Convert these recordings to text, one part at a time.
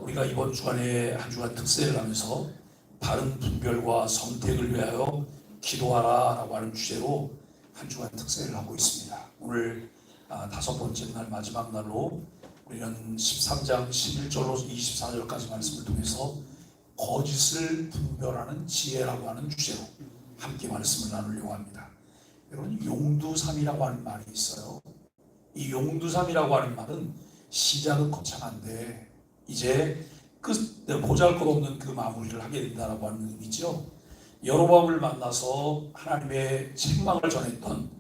우리가 이번 주간에 한 주간 특세를 하면서 바른 분별과 선택을 위하여 기도하라 라고 하는 주제로 한 주간 특세를 하고 있습니다. 오늘 다섯 번째 날 마지막 날로 우리는 13장 11절로 24절까지 말씀을 통해서 거짓을 분별하는 지혜라고 하는 주제로 함께 말씀을 나누려고 합니다. 여러분, 용두삼이라고 하는 말이 있어요. 이 용두삼이라고 하는 말은 시작은 거창한데 이제 보잘것없는 그 마무리를 하게 된다라고 하는 의미죠. 여로보암을 만나서 하나님의 책망을 전했던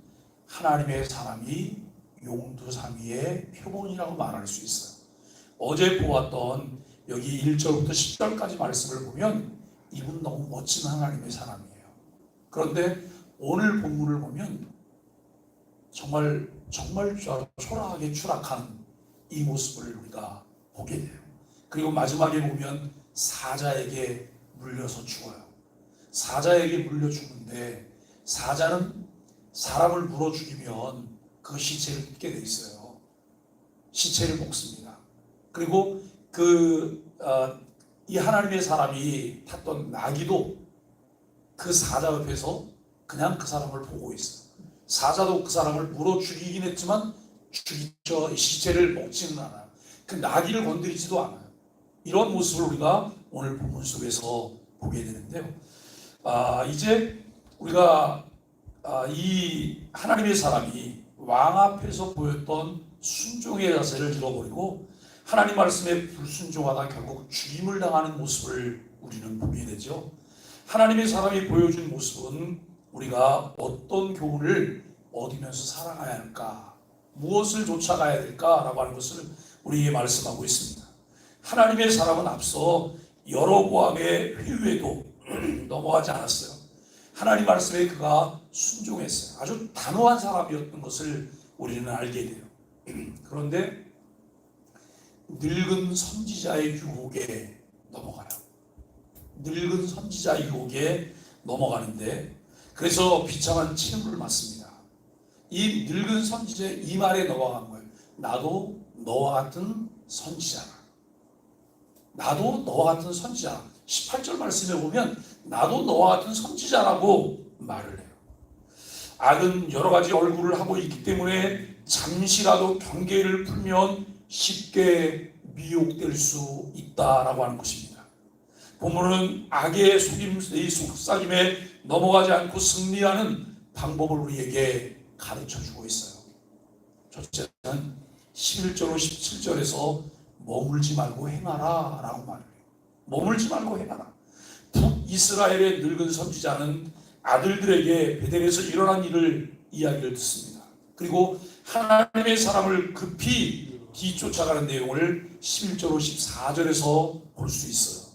하나님의 사람이 용두삼이의 표본이라고 말할 수 있어요. 어제 보았던 여기 1절부터 10절까지 말씀을 보면 이분 너무 멋진 하나님의 사람이에요. 그런데 오늘 본문을 보면 정말 초라하게 추락한 이 모습을 우리가 보게 돼요. 그리고 마지막에 보면 사자에게 물려서 죽어요. 사자에게 물려 죽는데 사자는 사람을 물어 죽이면 그 시체를 뜯게 돼 있어요. 시체를 먹습니다. 그리고 이 하나님의 사람이 탔던 나귀도 그 사자 옆에서 그냥 그 사람을 보고 있어요. 사자도 그 사람을 물어 죽이긴 했지만 시체를 먹지는 않아요. 그 나귀를 건드리지도 않아요. 이런 모습을 우리가 오늘 본문 속에서 보게 되는데요. 이제 우리가 이 하나님의 사람이 왕 앞에서 보였던 순종의 자세를 잃어버리고 하나님 말씀에 불순종하다 결국 죽임을 당하는 모습을 우리는 보게 되죠. 하나님의 사람이 보여준 모습은 우리가 어떤 교훈을 얻으면서 살아가야 할까, 무엇을 쫓아가야 될까라고 하는 것을 우리에게 말씀하고 있습니다. 하나님의 사람은 앞서 여로보암의 회유에도 넘어가지 않았어요. 하나님 말씀에 그가 순종했어요. 아주 단호한 사람이었던 것을 우리는 알게 돼요. 그런데 늙은 선지자의 유혹에 넘어가요. 늙은 선지자의 유혹에 넘어가는데 그래서 비참한 침을 맞습니다. 이 늙은 선지자의 이 말에 넘어간 거예요. 나도 너와 같은 선지자라. 나도 너와 같은 선지자. 18절 말씀에 보면 나도 너와 같은 선지자라고 말을 해요. 악은 여러 가지 얼굴을 하고 있기 때문에 잠시라도 경계를 풀면 쉽게 미혹될 수 있다라고 하는 것입니다. 본문은 악의 속삭임에 넘어가지 않고 승리하는 방법을 우리에게 가르쳐주고 있어요. 첫째는 11절로 17절에서 머물지 말고 행하라 라고 말해요. 머물지 말고 행하라. 북이스라엘의 늙은 선지자는 아들들에게 베델에서 일어난 일을 이야기를 듣습니다. 그리고 하나님의 사람을 급히 뒤쫓아가는 내용을 11절로 14절에서 볼 수 있어요.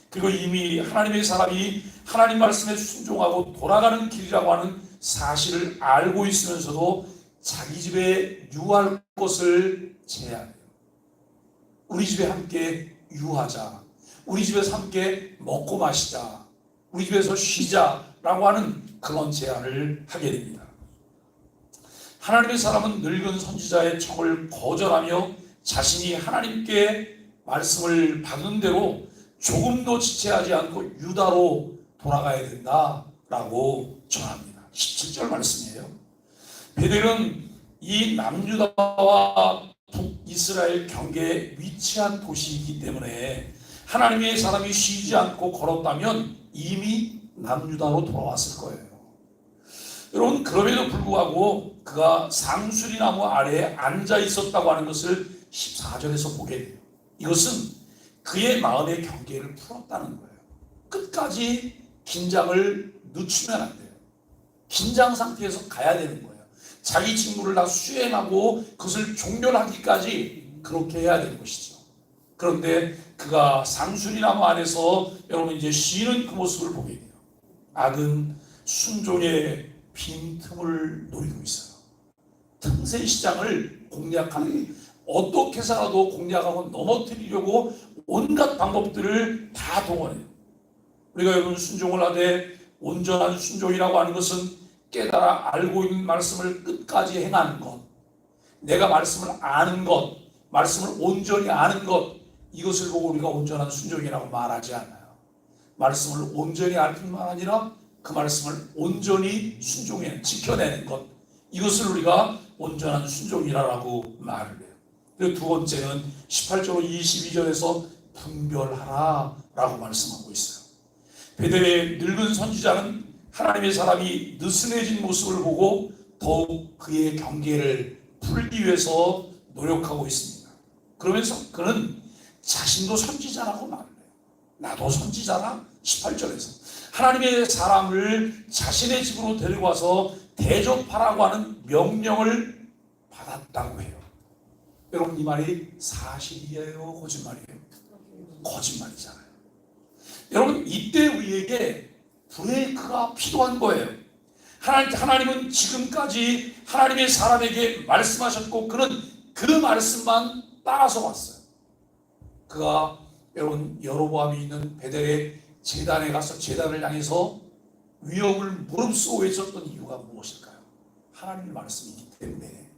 그리고 이미 하나님의 사람이 하나님 말씀에 순종하고 돌아가는 길이라고 하는 사실을 알고 있으면서도 자기 집에 유할 것을 제안해요. 우리 집에 함께 유하자. 우리 집에서 함께 먹고 마시자. 우리 집에서 쉬자라고 하는 그런 제안을 하게 됩니다. 하나님의 사람은 늙은 선지자의 청을 거절하며 자신이 하나님께 말씀을 받은 대로 조금도 지체하지 않고 유다로 돌아가야 된다라고 전합니다. 17절 말씀이에요. 베델은 이 남유다와 북이스라엘 경계에 위치한 도시이기 때문에 하나님의 사람이 쉬지 않고 걸었다면 이미 남유다로 돌아왔을 거예요. 여러분, 그럼에도 불구하고 그가 상수리 나무 아래에 앉아 있었다고 하는 것을 14절에서 보게 돼요. 이것은 그의 마음의 경계를 풀었다는 거예요. 끝까지 긴장을 늦추면 안 돼요. 긴장 상태에서 가야 되는 거예요. 자기 직무를 다 수행하고 그것을 종결하기까지 그렇게 해야 되는 것이죠. 그런데 그가 상수리나무 안에서 여러분 이제 쉬는 그 모습을 보게 돼요. 악은 순종의 빈틈을 노리고 있어요. 틈새 시장을 공략하는, 어떻게 해서라도 공략하고 넘어뜨리려고 온갖 방법들을 다 동원해요. 우리가 여러분 순종을 하되 온전한 순종이라고 하는 것은 깨달아 알고 있는 말씀을 끝까지 행하는 것, 내가 말씀을 아는 것, 말씀을 온전히 아는 것, 이것을 보고 우리가 온전한 순종이라고 말하지 않아요. 말씀을 온전히 알 뿐만 아니라 그 말씀을 온전히 순종해 지켜내는 것, 이것을 우리가 온전한 순종이라고 말을 해요. 그리고 두 번째는 18절 22절에서 분별하라 라고 말씀하고 있어요. 베델의 늙은 선지자는 하나님의 사람이 느슨해진 모습을 보고 더욱 그의 경계를 풀기 위해서 노력하고 있습니다. 그러면서 그는 자신도 선지자라고 말을 해요. 나도 선지자라. 18절에서 하나님의 사람을 자신의 집으로 데리고 와서 대접하라고 하는 명령을 받았다고 해요. 여러분, 이 말이 사실이에요, 거짓말이에요? 거짓말이잖아요. 여러분, 이때 우리에게 브레이크가 필요한 거예요. 하나님은 지금까지 하나님의 사람에게 말씀하셨고 그는 그 말씀만 따라서 왔어요. 그가 여러분 여로보암이 있는 베델의 제단에 가서 제단을 향해서 위협을 무릅쓰고 외쳤던 이유가 무엇일까요? 하나님의 말씀이기 때문에.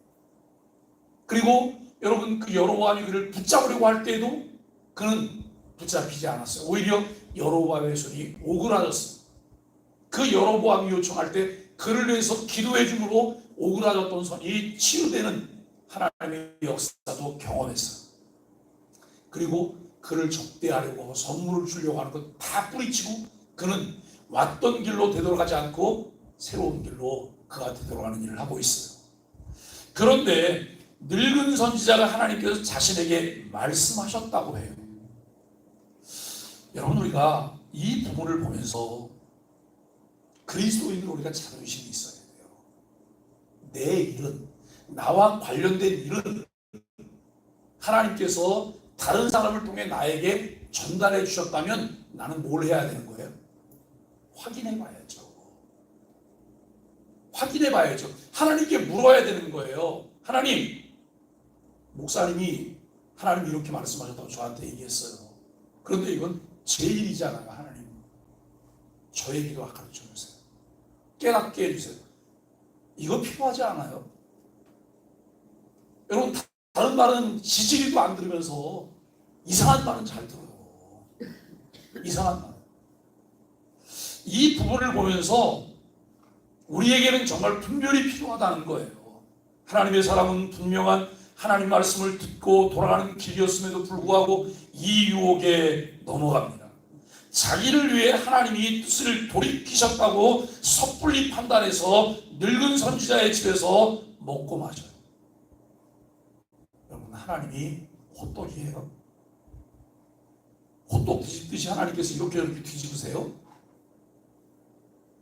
그리고 여러분 그 여로보암이 그를 붙잡으려고 할 때에도 그는 붙잡히지 않았어요. 오히려 여로보암의 손이 오그라졌어요. 그 여로보암이 요청할 때 그를 위해서 기도해 줌으로 오그라졌던 손이 치유되는 하나님의 역사도 경험했어요. 그리고 그를 적대하려고 선물을 주려고 하는 것 다 뿌리치고 그는 왔던 길로 되돌아가지 않고 새로운 길로 그가 되돌아가는 일을 하고 있어요. 그런데 늙은 선지자가 하나님께서 자신에게 말씀하셨다고 해요. 여러분, 우리가 이 부분을 보면서 그리스도인으로 우리가 자존심이 있어야 돼요. 내 일은, 나와 관련된 일은 하나님께서 다른 사람을 통해 나에게 전달해 주셨다면 나는 뭘 해야 되는 거예요? 확인해 봐야죠. 확인해 봐야죠. 하나님께 물어야 되는 거예요. 하나님, 목사님이 하나님이 이렇게 말씀하셨다고 저한테 얘기했어요. 그런데 이건 제 일이잖아요. 하나님, 저에게도 가르쳐 주세요. 깨닫게 해주세요. 이거 필요하지 않아요? 여러분, 다른 말은 지지리도 안 들으면서 이상한 말은 잘 들어요. 이상한 말. 이 부분을 보면서 우리에게는 정말 분별이 필요하다는 거예요. 하나님의 사람은 분명한 하나님 말씀을 듣고 돌아가는 길이었음에도 불구하고 이 유혹에 넘어갑니다. 자기를 위해 하나님이 뜻을 돌이키셨다고 섣불리 판단해서 늙은 선지자의 집에서 먹고 마셔요. 여러분, 하나님이 호떡이에요. 호떡 뒤집듯이 하나님께서 이렇게 뒤집으세요?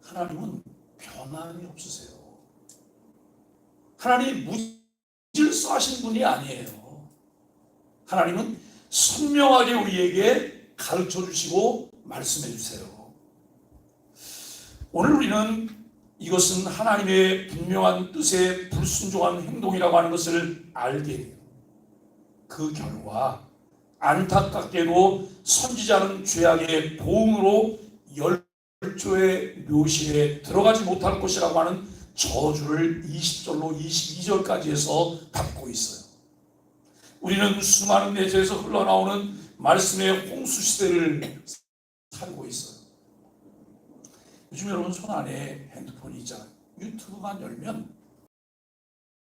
하나님은 변함이 없으세요. 하나님이 무질서하신 분이 아니에요. 하나님은 선명하게 우리에게 가르쳐 주시고 말씀해 주세요. 오늘 우리는 이것은 하나님의 분명한 뜻에 불순종한 행동이라고 하는 것을 알게 돼요. 그 결과 안타깝게도 선지자는 죄악의 보응으로 열조의 묘실에 들어가지 못할 것이라고 하는 저주를 20절로 22절까지 해서 받고 있어요. 우리는 수많은 내재에서 흘러나오는 말씀의 홍수 시대를 살고 있어요. 요즘 여러분 손 안에 핸드폰이 있잖아요. 유튜브만 열면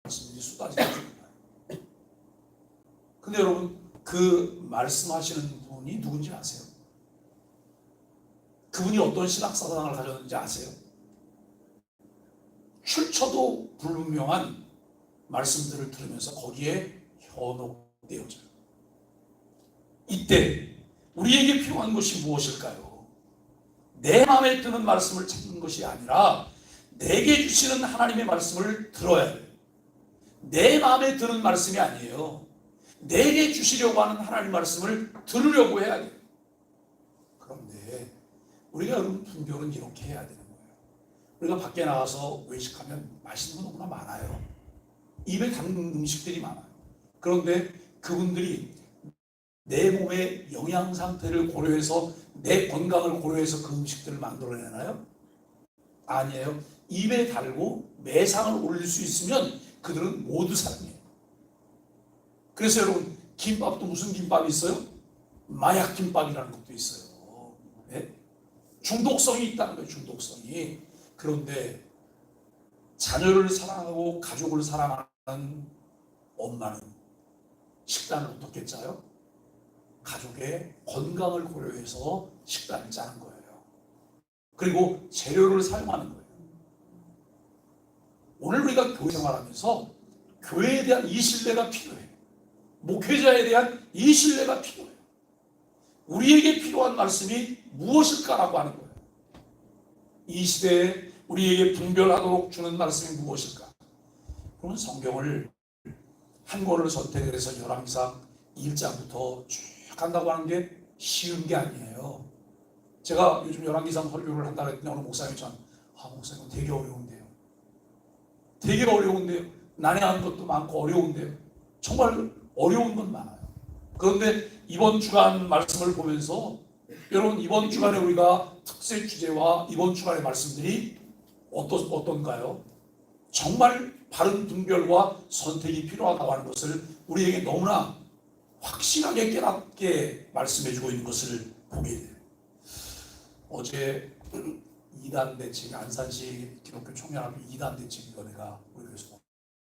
말씀이 쏟아지고 있어요. 근데 여러분, 그 말씀하시는 분이 누군지 아세요? 그분이 어떤 신학사상을 가졌는지 아세요? 출처도 불분명한 말씀들을 들으면서 거기에 현혹되어져요. 이때 우리에게 필요한 것이 무엇일까요? 내 마음에 드는 말씀을 찾는 것이 아니라 내게 주시는 하나님의 말씀을 들어야 돼요. 내 마음에 드는 말씀이 아니에요. 내게 주시려고 하는 하나님 말씀을 들으려고 해야 돼요. 그런데 우리가 여러분 분별은 이렇게 해야 되는 거예요. 우리가 밖에 나가서 외식하면 맛있는 거 너무나 많아요. 입에 담는 음식들이 많아요. 그런데 그분들이 내 몸의 영양 상태를 고려해서 내 건강을 고려해서 그 음식들을 만들어내나요? 아니에요. 입에 달고 매상을 올릴 수 있으면 그들은 모두 사랑해요. 그래서 여러분, 김밥도 무슨 김밥이 있어요? 마약 김밥이라는 것도 있어요. 네? 중독성이 있다는 거예요. 중독성이. 그런데 자녀를 사랑하고 가족을 사랑하는 엄마는 식단을 어떻게 짜요? 가족의 건강을 고려해서 식단을 짜는 거예요. 그리고 재료를 사용하는 거예요. 오늘 우리가 교회 생활하면서 교회에 대한 이 신뢰가 필요해요. 목회자에 대한 이 신뢰가 필요해요. 우리에게 필요한 말씀이 무엇일까라고 하는 거예요. 이 시대에 우리에게 분별하도록 주는 말씀이 무엇일까? 그러면 성경을 한 권을 선택해서 열왕기상 1장부터 쭉 간다고 하는 게 쉬운 게 아니에요. 제가 요즘 열왕기상 설교를 한다고 했더니 어느 목사님이 목사님 되게 어려운데요. 되게 어려운데요. 난해한 것도 많고 어려운데요. 정말 어려운 건 많아요. 그런데 이번 주간 말씀을 보면서 여러분 이번 주간에 우리가 특세 주제와 이번 주간의 말씀들이 어떤가요? 정말 바른 분별과 선택이 필요하다고 하는 것을 우리에게 너무나 확실하게 깨닫게 말씀해주고 있는 것을 보게 돼요. 어제 2단 대책, 안산시 기독교 청년합의 2단 대책위원회가 우리 교회에서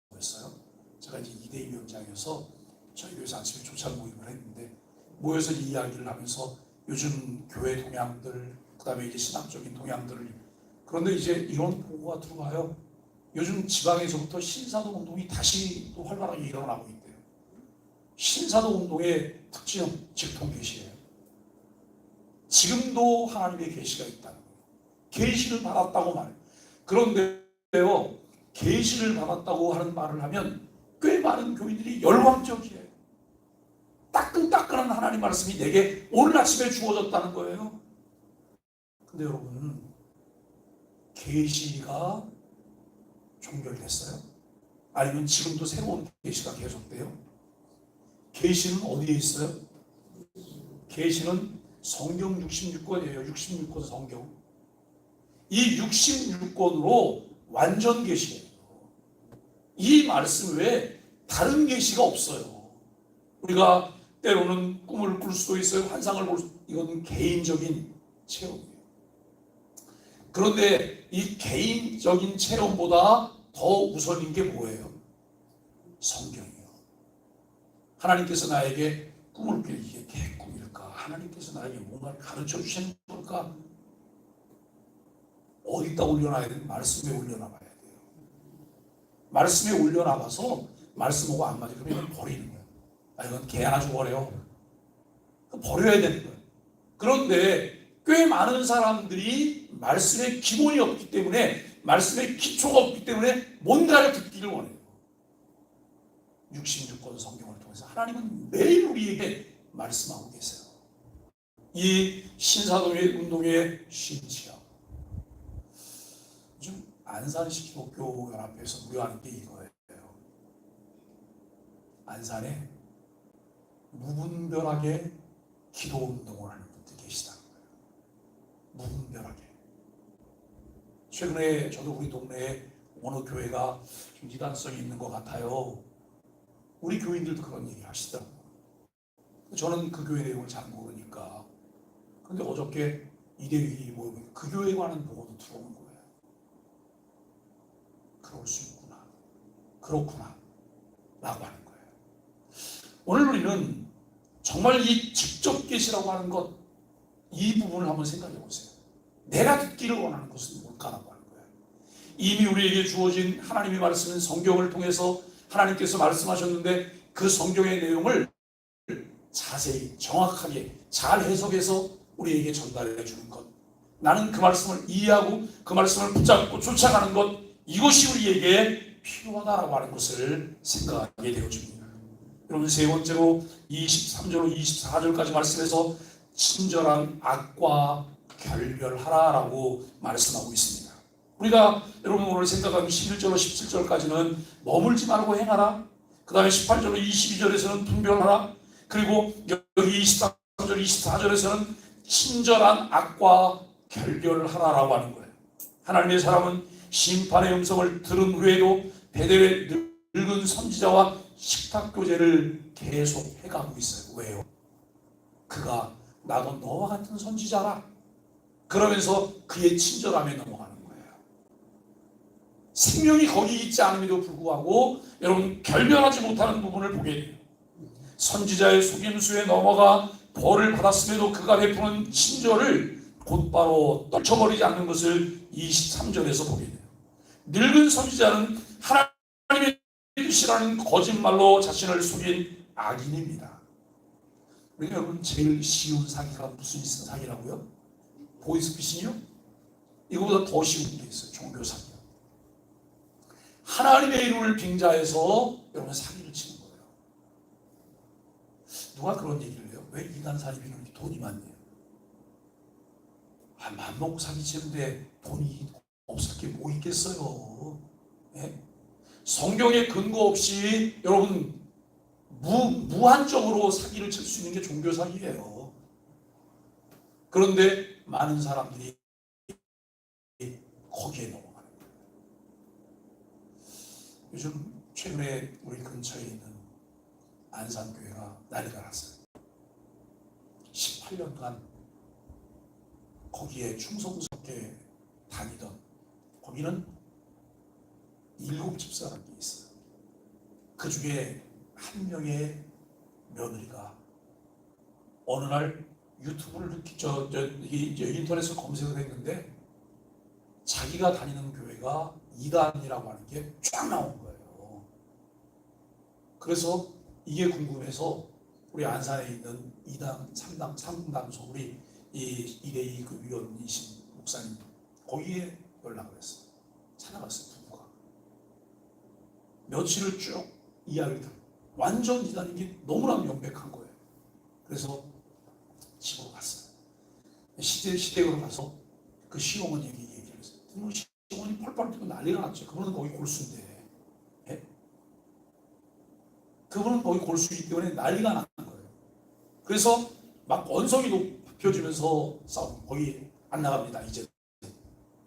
모였어요. 제가 이제 2대 위원장이어서 저희 교회에서 아침에 조찬 모임을 했는데 모여서 이야기를 하면서 요즘 교회 동향들, 그 다음에 이제 신학적인 동향들을, 그런데 이제 이런 보고가 들어와요. 요즘 지방에서부터 신사도 운동이 다시 또 활발하게 일어나고 있대요. 신사도 운동의 특징은 직통 계시예요. 지금도 하나님의 계시가 있다는 거예요. 계시를 받았다고 말해요. 그런데요, 계시를 받았다고 하는 말을 하면 꽤 많은 교인들이 열광적이에요. 따끈따끈한 하나님 말씀이 내게 오늘 아침에 주어졌다는 거예요. 근데 여러분, 계시가 종결됐어요? 아니면 지금도 새로운 계시가 계속돼요? 계시는 어디에 있어요? 계시는 성경 66권이에요. 66권 성경. 이 66권으로 완전 계시예요. 이 말씀 외에 다른 계시가 없어요. 우리가 때로는 꿈을 꿀 수도 있어요. 환상을 볼 수도, 이건 개인적인 체험이에요. 그런데 이 개인적인 체험보다 더 우선인 게 뭐예요? 성경이요. 하나님께서 나에게 꿈을 꾸게, 이게 개꿈일까? 하나님께서 나에게 뭔가를 가르쳐 주시는 걸까? 어디다 올려놔야 돼요? 말씀에 올려놔봐야 돼요. 말씀에 올려놔봐서 말씀하고 안 맞아. 그러면 버리는 거예요. 이건 개 하나 줘버려. 버려야 되는 거예요. 그런데 꽤 많은 사람들이 말씀의 기본이 없기 때문에, 말씀의 기초가 없기 때문에 뭔가를 듣기를 원해요. 66권 성경을 통해서 하나님은 매일 우리에게 말씀하고 계세요. 이 신사동의 운동의 신지요. 요즘 안산시 기독교 연합회에서 무료하는 게 이거예요. 안산에 무분별하게 기도 운동을 하는 분들이 계시다는 거예요. 무분별하게. 최근에 저도 우리 동네에 어느 교회가 좀 이단성이 있는 것 같아요. 우리 교인들도 그런 얘기 하시더라고요. 저는 그 교회 내용을 잘 모르니까. 그런데 어저께 이대위 모임에 그 교회에 관한 보고도 들어온 거예요. 그럴 수 있구나. 그렇구나. 라고 하는 거예요. 오늘 우리는 정말 이 직접 계시라고 하는 것, 이 부분을 한번 생각해 보세요. 내가 듣기를 원하는 것은 뭘까라고 하는 거예요. 이미 우리에게 주어진 하나님의 말씀은 성경을 통해서 하나님께서 말씀하셨는데 그 성경의 내용을 자세히 정확하게 잘 해석해서 우리에게 전달해 주는 것, 나는 그 말씀을 이해하고 그 말씀을 붙잡고 쫓아가는 것, 이것이 우리에게 필요하다라고 하는 것을 생각하게 되어집니다. 여러분, 세 번째로 23절로 24절까지 말씀해서 친절한 악과 결별하라라고 말씀하고 있습니다. 우리가 여러분 오늘 생각하는 11절로 17절까지는 머물지 말고 행하라. 그 다음에 18절로 22절에서는 분별하라. 그리고 여기 23절, 24절에서는 친절한 악과 결별하라라고 하는 거예요. 하나님의 사람은 심판의 음성을 들은 후에도 베델의 늙은 선지자와 식탁교제를 계속 해가고 있어요. 왜요? 그 그가 나도 너와 같은 선지자라. 그러면서 그의 친절함에 넘어가는 거예요. 생명이 거기 있지 않음에도 불구하고 여러분 결별하지 못하는 부분을 보게 돼요. 선지자의 속임수에 넘어가 벌을 받았음에도 그가 베푸는 친절을 곧바로 떨쳐버리지 않는 것을 23절에서 보게 돼요. 늙은 선지자는 하나님의 뜻이라는 거짓말로 자신을 속인 악인입니다. 우리 여러분 제일 쉬운 사기가 무슨 사기라고요? 보이스피싱이요? 이거보다 더 쉬운 게 있어요. 종교 사기요. 하나님의 이름을 빙자해서 여러분 사기를 치는 거예요. 누가 그런 얘기를 해요? 왜 이간사람이 이렇게 돈이 많네요? 맘먹고 사기치는데 돈이 없을 게 뭐 있겠어요? 예? 성경에 근거 없이 여러분 무한적으로 사기를 칠 수 있는 게 종교 사기예요. 그런데 많은 사람들이 거기에 넘어가는 거예요. 요즘 최근에 우리 근처에 있는 안산교회가 난리가 났어요. 18년간 거기에 충성스럽게 다니던, 거기는 7집사라는 게 있어요. 그 중에 한 명의 며느리가 어느 날 유튜브를 인터넷에서 검색을 했는데 자기가 다니는 교회가 이단이라고 하는 게 쫙 나온 거예요. 그래서 이게 궁금해서 우리 안산에 있는 이단 상담소 우리 이대희 그 위원이신 목사님 거기에 연락을 했어요. 찾아갔어요. 부부가 며칠을 쭉 이야기를 들어요. 완전 이단인 게 너무나 명백한 거예요. 그래서 집으로 갔어요. 시댁으로 가서 그 시어머니에게 얘기를 했어요. 시어머니 펄펄 뛰고 난리가 났죠. 그분은 거기 골수인데, 예? 그분은 거기 골수이기 때문에 난리가 난 거예요. 그래서 막 언성이 높여지면서 싸우고 거기 안 나갑니다. 이제,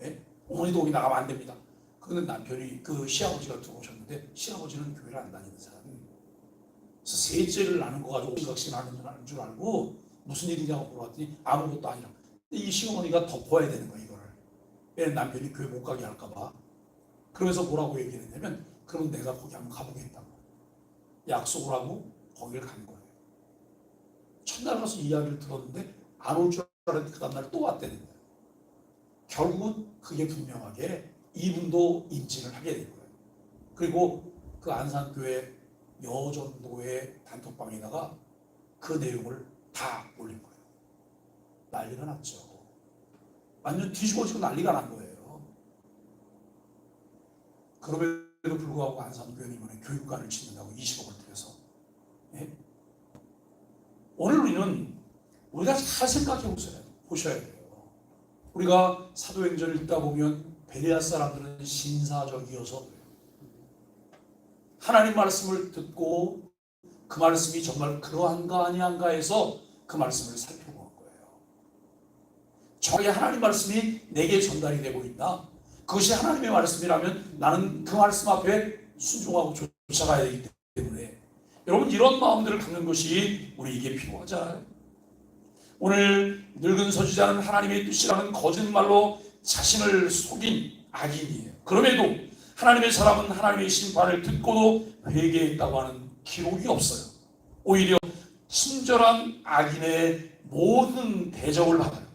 예? 어머니도 거기 나가면 안 됩니다. 그런데 남편이 그 시아버지가 들어오셨는데 시아버지는 교회를 안 다니는 사람이에요. 그래서 셋째를 나는 거 가지고 오각신 하는 줄 알고 무슨 일이냐고 물어봤더니 아무것도 아니라. 이 시어머니가 덮어야 되는 거예요, 이거를. 왜 남편이 교회 못 가게 할까봐. 그러면서 뭐라고 얘기를 했냐면, 그러면 내가 거기 한번 가보겠다고. 약속을 하고 거기를 간 거예요. 첫날 가서 이야기를 들었는데 안 올 줄 알았는데 그 다음날 또 왔다는 거예요. 결국은 그게 분명하게 이분도 인지를 하게 된 거예요. 그리고 그 안산교회 여전도의 단톡방에다가 그 내용을 다 올린 거예요. 난리가 났죠. 완전 뒤집어지고 난리가 난 거예요. 그럼에도 불구하고 안산교회는 이번에 교육관을 짓는다고 20억을 들여서. 예? 오늘 우리가 잘 생각해 보셔야 돼요. 우리가 사도행전을 읽다 보면 베레아 사람들은 신사적이어서 하나님 말씀을 듣고 그 말씀이 정말 그러한가 아니한가 해서 그 말씀을 살펴본 거예요. 저게 하나님 말씀이 내게 전달이 되고 있나? 그것이 하나님의 말씀이라면 나는 그 말씀 앞에 순종하고 쫓아가야 되기 때문에 여러분 이런 마음들을 갖는 것이 우리에게 필요하잖아요. 오늘 늙은 선지자는 하나님의 뜻이라는 거짓말로 자신을 속인 악인이에요. 그럼에도 하나님의 사람은 하나님의 심판을 듣고도 회개했다고 하는 기록이 없어요. 오히려 친절한 악인의 모든 대접을 받아요.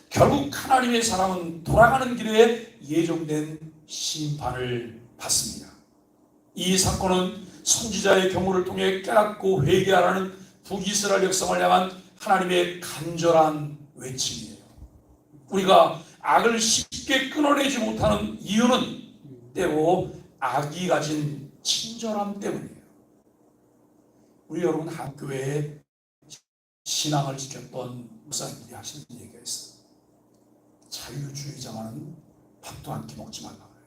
결국 하나님의 사람은 돌아가는 길에 예정된 심판을 받습니다. 이 사건은 선지자의 경우를 통해 깨닫고 회개하라는 북이스라엘 백성을 향한 하나님의 간절한 외침이에요. 우리가 악을 쉽게 끊어내지 못하는 이유는 때로 악이 가진 친절함 때문이에요. 우리 여러분 한교회에 신앙을 지켰던 목사님들이 하시는 얘기가 있어요. 자유주의자만은 밥도 한 끼 먹지 말라 그래요.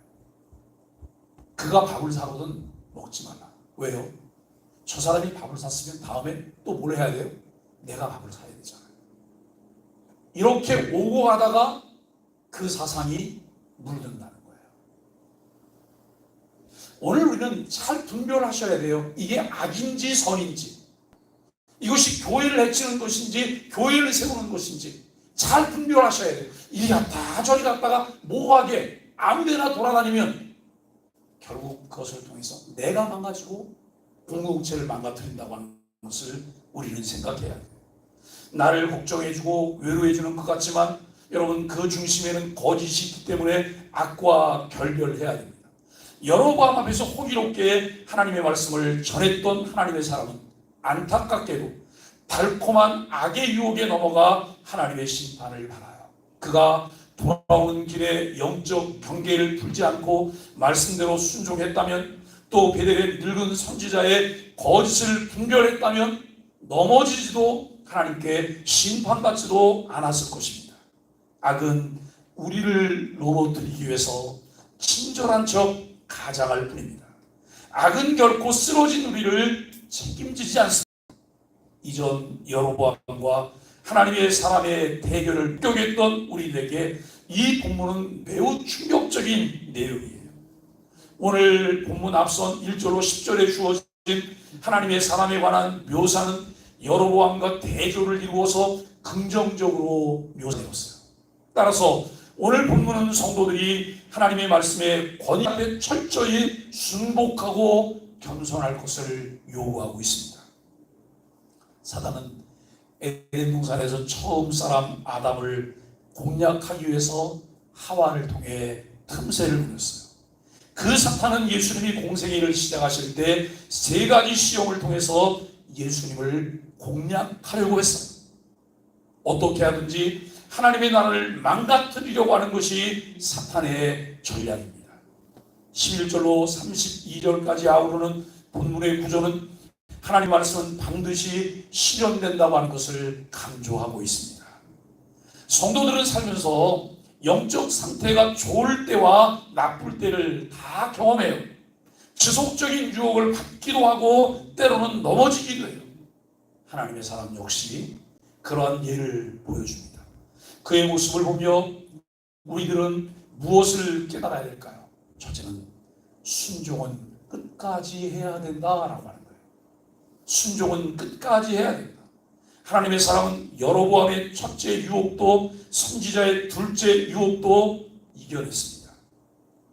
그가 밥을 사거든 먹지 말라. 왜요? 저 사람이 밥을 샀으면 다음에 또 뭘 해야 돼요? 내가 밥을 사야 되잖아요. 이렇게 오고 가다가 그 사상이 물든다는 거예요. 오늘 우리는 잘 분별하셔야 돼요. 이게 악인지 선인지. 이것이 교회를 해치는 것인지 교회를 세우는 것인지 잘 분별하셔야 돼요. 이리 갔다 저리 갔다가 모호하게 아무데나 돌아다니면 결국 그것을 통해서 내가 망가지고 공동체를 망가뜨린다고 하는 것을 우리는 생각해야 돼요. 나를 걱정해주고 외로워해주는 것 같지만 여러분, 그 중심에는 거짓이 있기 때문에 악과 결별해야 됩니다. 여로보암 앞에서 호기롭게 하나님의 말씀을 전했던 하나님의 사람은 안타깝게도 달콤한 악의 유혹에 넘어가 하나님의 심판을 받아요. 그가 돌아오는 길에 영적 경계를 풀지 않고 말씀대로 순종했다면, 또 베델의 늙은 선지자의 거짓을 분별했다면 넘어지지도 하나님께 심판받지도 않았을 것입니다. 악은 우리를 넘어뜨리기 위해서 친절한 척 가장할 뿐입니다. 악은 결코 쓰러진 우리를 책임지지 않습니다. 이전 여로보암과 하나님의 사람의 대결을 목격했던 우리들에게 이 본문은 매우 충격적인 내용이에요. 오늘 본문 앞선 1절로 10절에 주어진 하나님의 사람에 관한 묘사는 여로보암과 대조를 이루어서 긍정적으로 묘사되었어요. 따라서 오늘 본문은 성도들이 하나님의 말씀에 권위 앞에 철저히 순복하고 겸손할 것을 요구하고 있습니다. 사단은 에덴 동산에서 처음 사람 아담을 공략하기 위해서 하와를 통해 틈새를 부렸어요. 그 사탄은 예수님이 공생의 일을 시작하실 때 세 가지 시험을 통해서 예수님을 공략하려고 했어요. 어떻게 하든지 하나님의 나라를 망가뜨리려고 하는 것이 사탄의 전략입니다. 11절로 32절까지 아우르는 본문의 구조는 하나님 말씀은 반드시 실현된다고 하는 것을 강조하고 있습니다. 성도들은 살면서 영적 상태가 좋을 때와 나쁠 때를 다 경험해요. 지속적인 유혹을 받기도 하고 때로는 넘어지기도 해요. 하나님의 사람 역시 그러한 예를 보여줍니다. 그의 모습을 보며 우리들은 무엇을 깨달아야 될까요? 첫째는 순종은 끝까지 해야 된다라고 하는 거예요. 순종은 끝까지 해야 된다. 하나님의 사람은 여로보암의 첫째 유혹도 선지자의 둘째 유혹도 이겨냈습니다.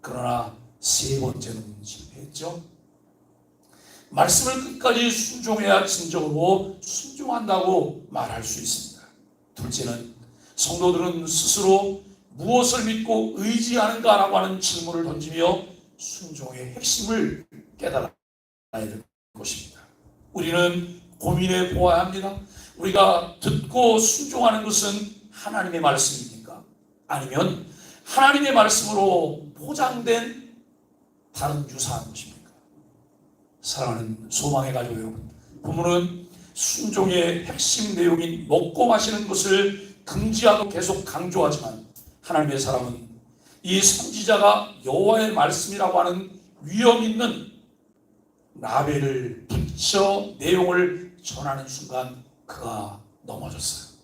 그러나 세 번째는 실패했죠. 말씀을 끝까지 순종해야 진정으로 순종한다고 말할 수 있습니다. 둘째는 성도들은 스스로 무엇을 믿고 의지하는가라고 하는 질문을 던지며 순종의 핵심을 깨달아야 될 것입니다. 우리는 고민해 보아야 합니다. 우리가 듣고 순종하는 것은 하나님의 말씀입니까? 아니면 하나님의 말씀으로 포장된 다른 유사한 것입니까? 사랑하는 소망의 가족 여러분, 본문은 순종의 핵심 내용인 먹고 마시는 것을 금지하고 계속 강조하지만 하나님의 사람은 이 선지자가 여호와의 말씀이라고 하는 위험 있는 라벨을 붙여 내용을 전하는 순간 그가 넘어졌어요.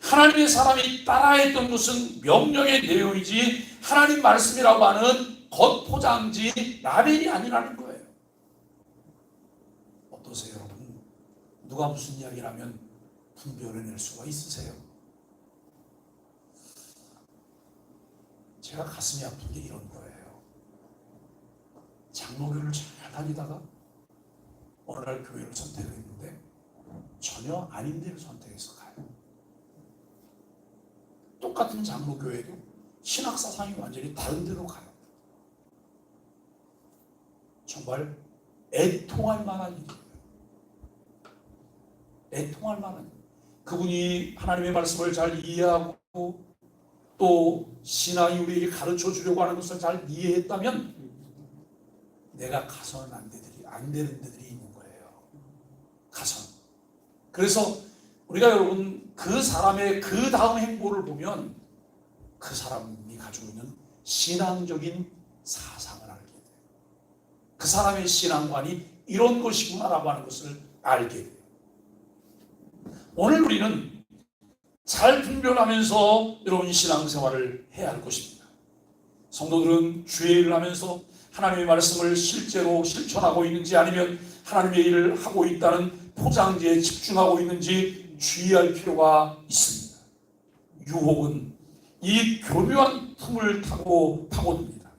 하나님의 사람이 따라했던 것은 명령의 내용이지 하나님 말씀이라고 하는 겉포장지 라벨이 아니라는 거예요. 어떠세요, 여러분? 누가 무슨 이야기를 하면 분별해낼 수가 있으세요? 제가 가슴이 아픈 게 이런 거예요. 장로교를 잘 다니다가 어느 날 교회를 선택을 했는데 전혀 아닌 데를 선택해서 가요. 똑같은 장로교회도 신학사상이 완전히 다른 데로 가요. 정말 애통할 만한 일이에요. 애통할 만한 일. 그분이 하나님의 말씀을 잘 이해하고 또 신앙이 우리에게 가르쳐 주려고 하는 것을 잘 이해했다면 내가 가서는 안 되는 데들이 있는 거예요. 가서. 그래서 우리가 여러분 그 사람의 그 다음 행보를 보면 그 사람이 가지고 있는 신앙적인 사상을 알게 돼요. 그 사람의 신앙관이 이런 것이구나라고 하는 것을 알게 돼요. 오늘 우리는 잘 분별하면서 여러분 신앙생활을 해야 할 것입니다. 성도들은 주의 일을 하면서 하나님의 말씀을 실제로 실천하고 있는지 아니면 하나님의 일을 하고 있다는 포장지에 집중하고 있는지 주의할 필요가 있습니다. 유혹은 이 교묘한 품을 타고 파고듭니다.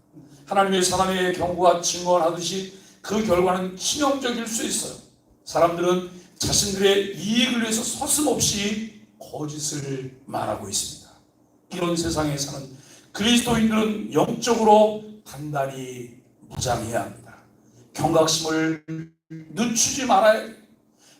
하나님의 사람의 경고가 증언하듯이 그 결과는 치명적일 수 있어요. 사람들은 자신들의 이익을 위해서 서슴없이 거짓을 말하고 있습니다. 이런 세상에 사는 그리스도인들은 영적으로 단단히 무장해야 합니다. 경각심을 늦추지 말아야 해요.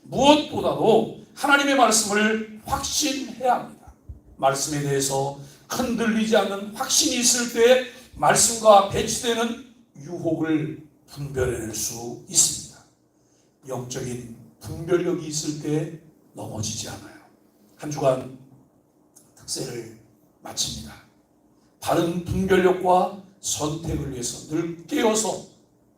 무엇보다도 하나님의 말씀을 확신해야 합니다. 말씀에 대해서 흔들리지 않는 확신이 있을 때 말씀과 배치되는 유혹을 분별해낼 수 있습니다. 영적인 분별력이 있을 때 넘어지지 않아요. 한 주간 특세를 마칩니다. 바른 분별력과 선택을 위해서 늘 깨어서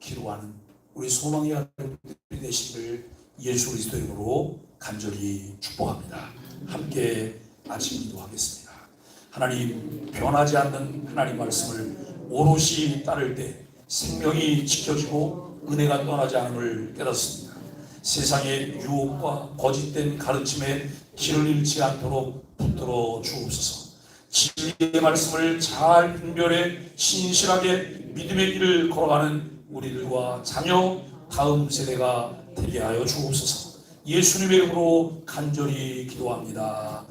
기도하는 우리 소망의 아들들이 되시기를 예수 그리스도 이름으로 간절히 축복합니다. 함께 아침 기도하겠습니다. 하나님, 변하지 않는 하나님 말씀을 오롯이 따를 때 생명이 지켜지고 은혜가 떠나지 않음을 깨닫습니다. 세상의 유혹과 거짓된 가르침에 길을 잃지 않도록 붙들어 주옵소서. 진리의 말씀을 잘 분별해 신실하게 믿음의 길을 걸어가는 우리들과 자녀 다음 세대가 되게 하여 주옵소서. 예수님의 이름으로 간절히 기도합니다.